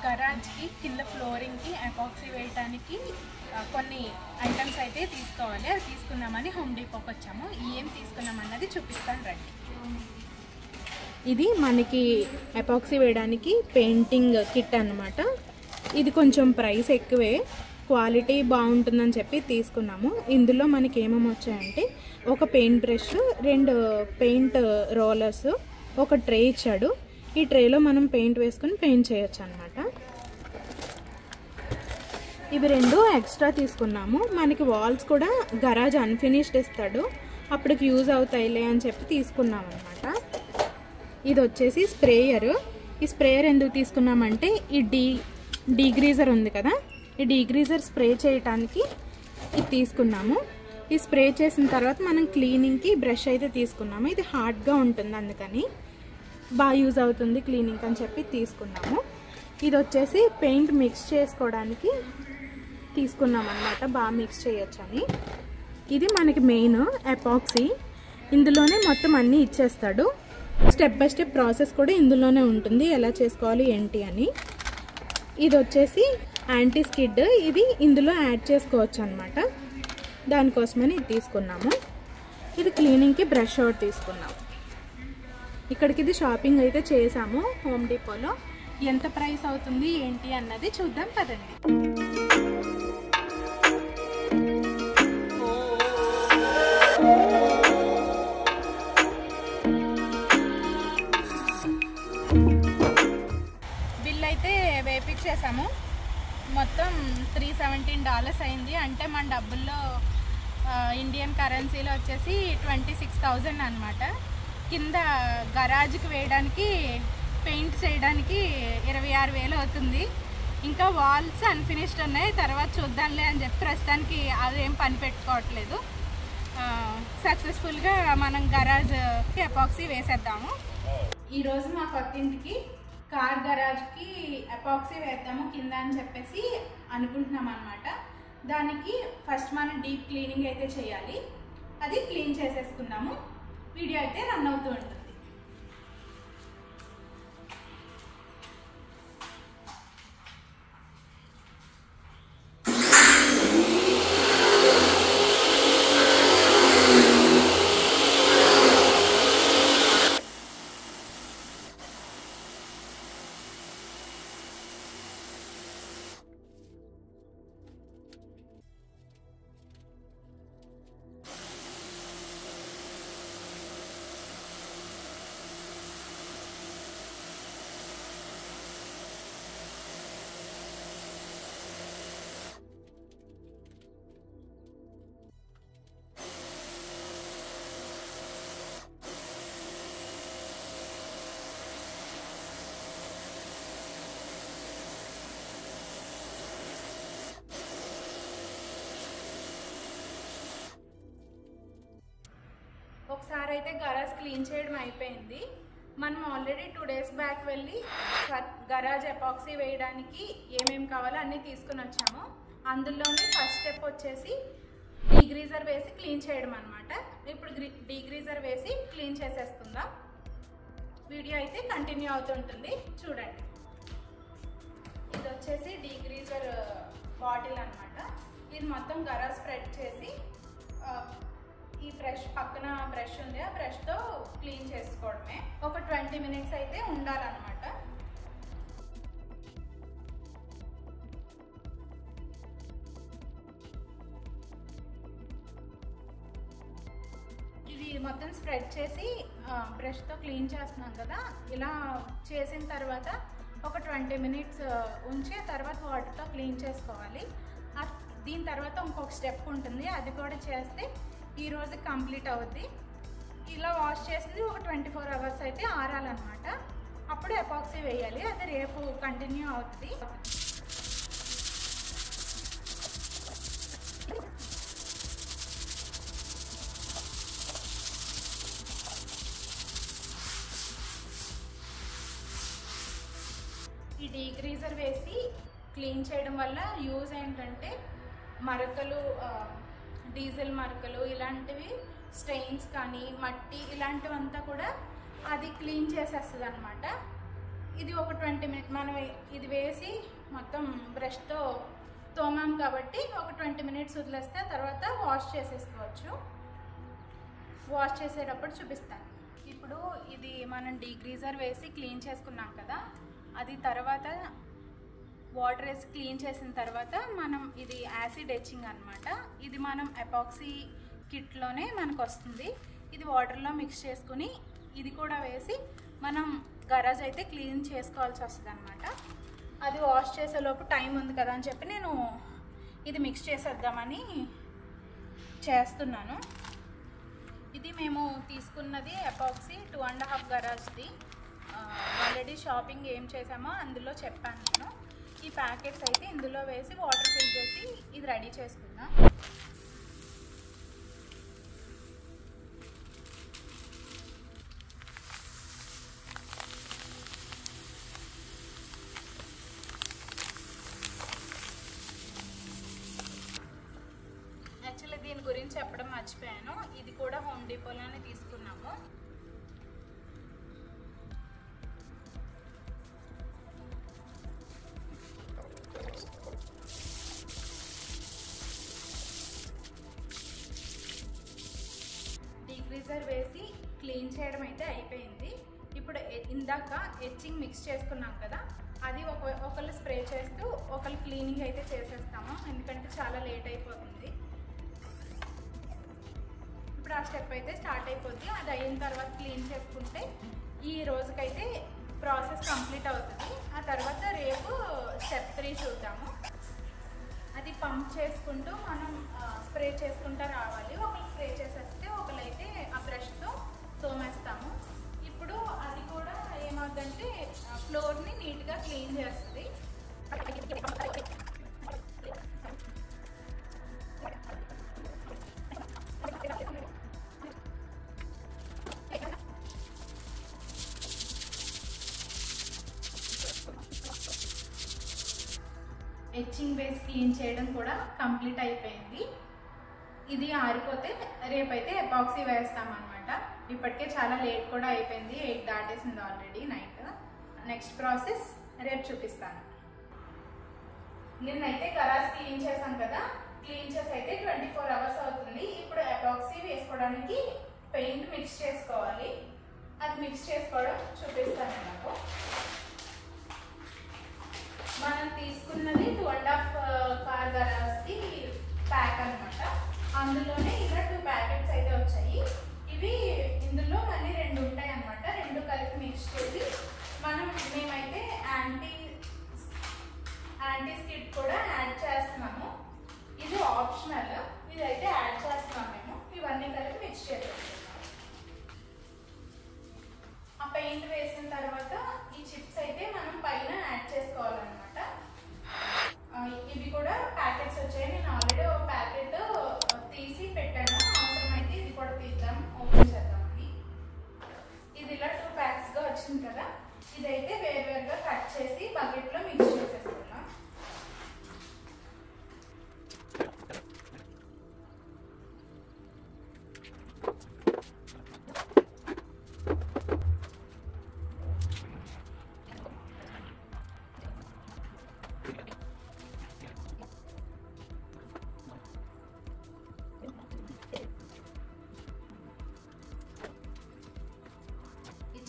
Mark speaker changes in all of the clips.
Speaker 1: గరాజ్కి కింద ఫ్లోరింగ్కి ఎపాక్సీ వేయడానికి కొన్ని ఐటమ్స్ అయితే తీసుకోవాలి. అవి తీసుకుందామని హోమ్ డిపోకి వచ్చాము. ఏం తీసుకున్నామన్నది చూపిస్తాను రండి. ఇది మనకి ఎపాక్సీ వేయడానికి పెయింటింగ్ కిట్ అన్నమాట. ఇది కొంచెం ప్రైస్ ఎక్కువే, క్వాలిటీ బాగుంటుందని చెప్పి తీసుకున్నాము. ఇందులో మనకి ఏమేమి వచ్చాయంటే ఒక పెయింట్ బ్రష్, 2 పెయింట్ రోలర్స్, ఒక ట్రే ఇచ్చాడు. ఈ ట్రేలో మనం పెయింట్ వేసుకొని పెయింట్ చేయొచ్చు అనమాట. ఇవి 2 ఎక్స్ట్రా తీసుకున్నాము. మనకి వాల్స్ కూడా గరాజ్ అన్ఫినిష్డ్ ఇస్తాడు, అప్పటికి యూజ్ అవుతాయిలే అని చెప్పి తీసుకున్నాం అనమాట. ఇది వచ్చేసి స్ప్రేయర్. ఈ స్ప్రేయర్ ఎందుకు తీసుకున్నామంటే ఈ డీగ్రీజర్ ఉంది కదా, ఈ డీగ్రీజర్ స్ప్రే చేయడానికి ఇది తీసుకున్నాము. ఈ స్ప్రే చేసిన తర్వాత మనం క్లీనింగ్కి బ్రష్ అయితే తీసుకున్నాము. ఇది హార్డ్గా ఉంటుంది, అందుకని బాగా యూజ్ అవుతుంది క్లీనింగ్ అని చెప్పి తీసుకున్నాము. ఇది వచ్చేసి పెయింట్ మిక్స్ చేసుకోవడానికి తీసుకున్నాం అన్నమాట, బాగా మిక్స్ చేయొచ్చు అని. ఇది మనకి మెయిన్ ఎపాక్సీ. ఇందులోనే మొత్తం అన్నీ ఇచ్చేస్తాడు. స్టెప్ బై స్టెప్ ప్రాసెస్ కూడా ఇందులోనే ఉంటుంది, ఎలా చేసుకోవాలి ఏంటి అని. ఇది వచ్చేసి యాంటీ స్కిడ్. ఇది ఇందులో యాడ్ చేసుకోవచ్చు అనమాట, దానికోసమని ఇది తీసుకున్నాము. ఇది క్లీనింగ్కి బ్రష్ అవుట్ తీసుకున్నాము. ఇక్కడికి ఇది షాపింగ్ అయితే చేసాము హోమ్ డిపోలో. ఎంత ప్రైస్ అవుతుంది ఏంటి అన్నది చూద్దాం పదండి. బిల్ అయితే వేపించేసాము. మొత్తం $317 అయింది. అంటే మన డబ్బుల్లో ఇండియన్ కరెన్సీలో వచ్చేసి 26,000 అనమాట. కింద గరాజ్కి వేయడానికి పెయింట్ చేయడానికి 26,000 అవుతుంది. ఇంకా వాల్స్ అన్ఫినిష్డ్ ఉన్నాయి, తర్వాత చూద్దాంలే అని చెప్పి ప్రస్తుతానికి అదేం పని పెట్టుకోవట్లేదు. సక్సెస్ఫుల్గా మనం గరాజ్ ఎపాక్సీ వేసేద్దాము. ఈరోజు మా కొత్తింటికి కార్ గరాజ్కి ఎపాక్సీ వేద్దాము కింద అని చెప్పేసి అనుకుంటున్నాం అనమాట. దానికి ఫస్ట్ మనం డీప్ క్లీనింగ్ అయితే చేయాలి. అది క్లీన్ చేసేసుకుందాము. వీడియో అయితే రన్ అవుతూ ఉంటుంది. ఒకసారి అయితే గరాజ్ క్లీన్ చేయడం అయిపోయింది. మనం ఆల్రెడీ 2 days బ్యాక్ వెళ్ళి గరాజ్ ఎపాక్సీ వేయడానికి ఏమేమి కావాలో అన్నీ తీసుకుని వచ్చాము. అందులోనే ఫస్ట్ స్టెప్ వచ్చేసి డీగ్రీజర్ వేసి క్లీన్ చేయడం అనమాట. ఇప్పుడు డీగ్రీజర్ వేసి క్లీన్ చేసేసుకుందాం. వీడియో అయితే కంటిన్యూ అవుతుంటుంది, చూడండి. ఇది వచ్చేసి డీగ్రీజర్ బాటిల్ అనమాట. ఇది మొత్తం గరాజ్ స్ప్రెడ్ చేసి ఈ బ్రష్ పక్కన బ్రష్ ఉంది, ఆ బ్రష్తో క్లీన్ చేసుకోవడమే. ఒక 20 minutes అయితే ఉండాలన్నమాట. ఇది మొత్తం స్ప్రెడ్ చేసి బ్రష్తో క్లీన్ చేస్తున్నాం కదా. ఇలా చేసిన తర్వాత ఒక 20 minutes ఉంచి తర్వాత వాటర్తో క్లీన్ చేసుకోవాలి. దీని తర్వాత ఇంకొక స్టెప్ ఉంటుంది, అది కూడా చేస్తే ఈ రోజు కంప్లీట్ అవుద్ది. ఇలా వాష్ చేసింది ఒక 24 hours అయితే ఆరాలన్నమాట. అప్పుడు ఎపాక్సీ వేయాలి, అది రేపు కంటిన్యూ అవుతుంది. ఈ డీగ్రీజర్ వేసి క్లీన్ చేయడం వల్ల యూజ్ ఏంటంటే మరకలు, డీజిల్ మరకలు ఇలాంటివి, స్టెయిన్స్ కానీ మట్టి ఇలాంటివంతా కూడా అది క్లీన్ చేసేస్తుంది అనమాట. ఇది ఒక 20 మినిట్స్ మనం ఇది వేసి మొత్తం బ్రష్తో తోమాం కాబట్టి ఒక 20 మినిట్స్ వదిలేస్తే తర్వాత వాష్ చేసేసుకోవచ్చు. వాష్ చేసేటప్పుడు చూపిస్తాను. ఇప్పుడు ఇది మనం డీగ్రీజర్ వేసి క్లీన్ చేసుకున్నాం కదా, అది తర్వాత వాటర్ వేసి క్లీన్ చేసిన తర్వాత మనం ఇది యాసిడ్ ఎచ్చింగ్ అనమాట. ఇది మనం ఎపాక్సీ కిట్లోనే మనకు వస్తుంది. ఇది వాటర్లో మిక్స్ చేసుకుని ఇది కూడా వేసి మనం గరాజ్ అయితే క్లీన్ చేసుకోవాల్సి వస్తుంది అనమాట. అది వాష్ చేసేలోపు టైం ఉంది కదా అని చెప్పి నేను ఇది మిక్స్ చేసేద్దామని చేస్తున్నాను. ఇది మేము తీసుకున్నది ఎపాక్సీ 2.5 గరాజ్ది. ఆల్రెడీ షాపింగ్ ఏం చేసామో అందులో చెప్పాను నేను. ఈ ప్యాకెట్స్ అయితే ఇందులో వేసి వాటర్ ఫిల్ చేసి ఇది రెడీ చేసుకుందాం. యాక్చువల్లీ దీని గురించి చెప్పడం మర్చిపోయాను. ఇది కూడా హోమ్ డిపోలోనే తీసుకున్నాము. డీగ్రీజర్ వేసి క్లీన్ చేయడం అయితే అయిపోయింది. ఇప్పుడు ఇందాక ఎచ్చింగ్ మిక్స్ చేసుకున్నాం కదా, అది ఒకళ్ళు స్ప్రే చేస్తూ ఒకళ్ళు క్లీనింగ్ అయితే చేసేస్తాము, ఎందుకంటే చాలా లేట్ అయిపోతుంది. ఇప్పుడు ఆ స్టెప్ అయితే స్టార్ట్ అయిపోద్ది. అది అయిన తర్వాత క్లీన్ చేసుకుంటే ఈ రోజుకైతే ప్రాసెస్ కంప్లీట్ అవుతుంది. ఆ తర్వాత రేపు స్టెప్ 3 చూద్దాము. అది పంప్ చేసుకుంటూ మనం స్ప్రే చేసుకుంటూ రావాలి. ఒకళ్ళు స్ప్రే చేసేస్తే ఒకళ్ళైతే ఆ బ్రష్తో తోమేస్తాము. ఇప్పుడు అది కూడా ఏమవుతుందంటే ఫ్లోర్ని నీట్గా క్లీన్ చేస్తుంది. ఎచ్చింగ్ బేస్ క్లీన్ చేయడం కూడా కంప్లీట్ అయిపోయింది. ఇది ఆరిపోతే రేపైతే ఎపాక్సీ వేస్తామన్నమాట. ఇప్పటికే చాలా లేట్ కూడా అయిపోయింది, 8 దాటేసింది ఆల్రెడీ నైట్. నెక్స్ట్ ప్రాసెస్ రేపు చూపిస్తాను. నిన్నైతే గరాజ్ క్లీన్ చేశాం కదా, క్లీన్ చేసి అయితే 24 అవర్స్ అవుతుంది. ఇప్పుడు ఎపాక్సీ వేసుకోవడానికి పెయింట్ మిక్స్ చేసుకోవాలి. అది మిక్స్ చేసుకోవడం చూపిస్తాను నాకు. మనం తీసుకున్నది 2.5 కార్ గరాజ్ది ప్యాక్ అనమాట. అందులోనే ఇలా 2 ప్యాకెట్స్ అయితే వచ్చాయి. ఇవి ఇందులో మళ్ళీ 2 ఉంటాయి అన్నమాట. 2 కలిపి మిక్స్ చేసి మేమైతే యాంటీ స్కిడ్ కూడా యాడ్ చేస్తున్నాము. ఇది ఆప్షనల్, ఇదైతే యాడ్ చేస్తున్నాము మేము. ఇవన్నీ కలిపి మిక్స్ చేసేస్తున్నాము. ఆ పెయింట్ వేసిన తర్వాత ఈ చిప్స్ అయితే మనం పైన యాడ్ చేసుకోవాలన్నమాట. ఇవి కూడా ప్యాకెట్స్ వచ్చాయి. నేను ఆల్రెడీ ఒక ప్యాకెట్ తీసి పెట్టాను. అవసరమైతే ఇది కూడా తీద్దాం, ఓపెన్ చేద్దామని. ఇది ఇలా 2 ప్యాక్స్గా వచ్చింది కదా, ఇదైతే వేరువేరుగా కట్ చేసి బకెట్లో మిక్స్ చేసేసుకున్నాం.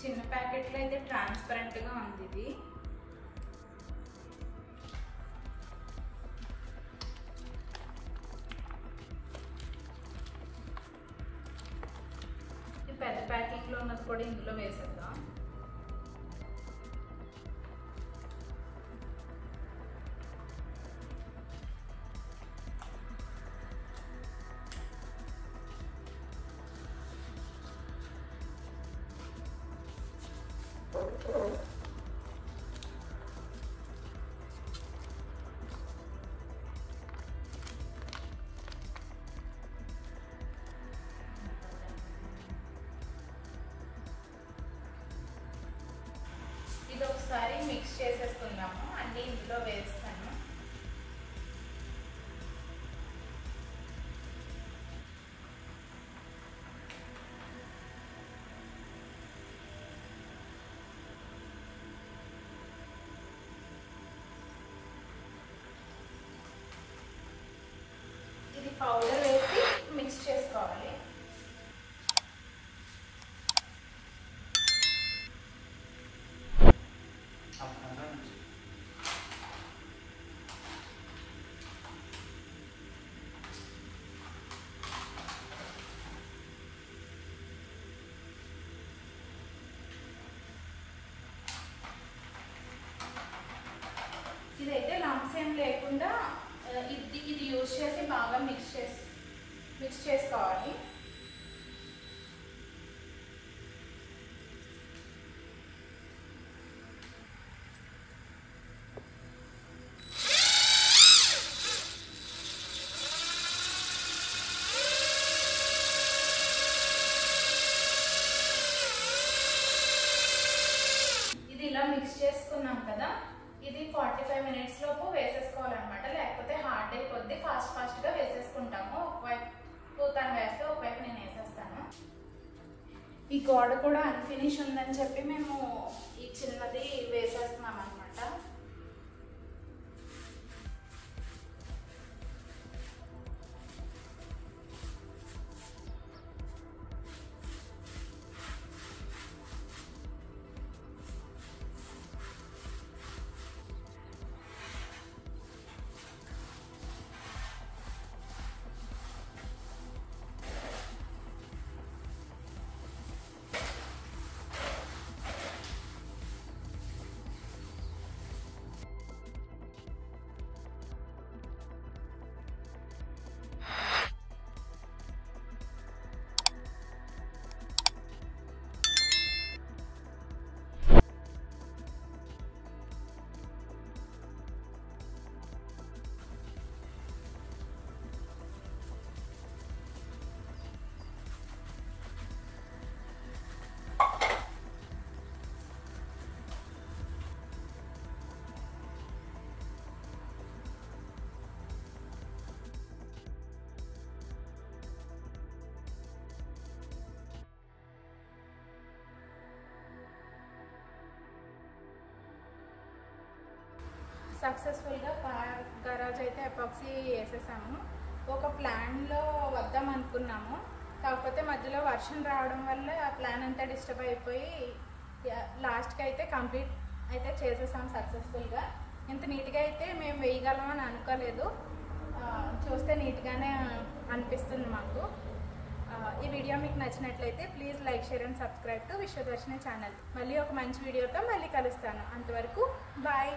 Speaker 1: చిన్న ప్యాకెట్లో అయితే ట్రాన్స్పరెంట్గా ఉంది. ఇది పెద్ద ప్యాకింగ్లో ఉన్నది కూడా ఇందులో వేసేద్దాం. ఇది ఒకసారి మిక్స్ చేసేసుకుందాము. అన్నీ ఇందులో వేస్తాను. పౌడర్ వేసి మిక్స్ చేసుకోవాలి. ఇదైతే లంప్స్ ఏం లేకుండా ఇది యూజ్ చేసి బాగా మిక్స్ చేసుకోవాలి. ఇది ఇలా మిక్స్ చేసుకున్నాం కదా, ఇది 45 మినిట్స్ లోపు వేసేసుకోవాలన్నమాట. లేకపోతే హార్డ్ అయిపోద్ది. ఫాస్ట్గా వేసేసుకుంటాము. ఒకవైపు తను వేస్తే ఒకవైపు నేను వేసేస్తాను. ఈ గోడ కూడా అన్ఫినిష్ ఉందని చెప్పి మేము ఈ చిన్నది వేసేస్తున్నాం అనమాట. సక్సెస్ఫుల్గా గరాజ్ అయితే ఎపాక్సీ వేసేసాము. ఒక ప్లాన్లో వద్దాం అనుకున్నాము, కాకపోతే మధ్యలో వర్షం రావడం వల్ల ఆ ప్లాన్ అంతా డిస్టర్బ్ అయిపోయి లాస్ట్కి అయితే కంప్లీట్ అయితే చేసేసాం సక్సెస్ఫుల్గా. ఇంత నీట్గా అయితే మేము వేయగలమని అనుకోలేదు. చూస్తే నీట్గానే అనిపిస్తుంది మాకు. ఈ వీడియో మీకు నచ్చినట్లయితే please like, share and subscribe to Vishwadarshini channel. మళ్ళీ ఒక మంచి వీడియోతో మళ్ళీ కలుస్తాను. అంతవరకు బాయ్.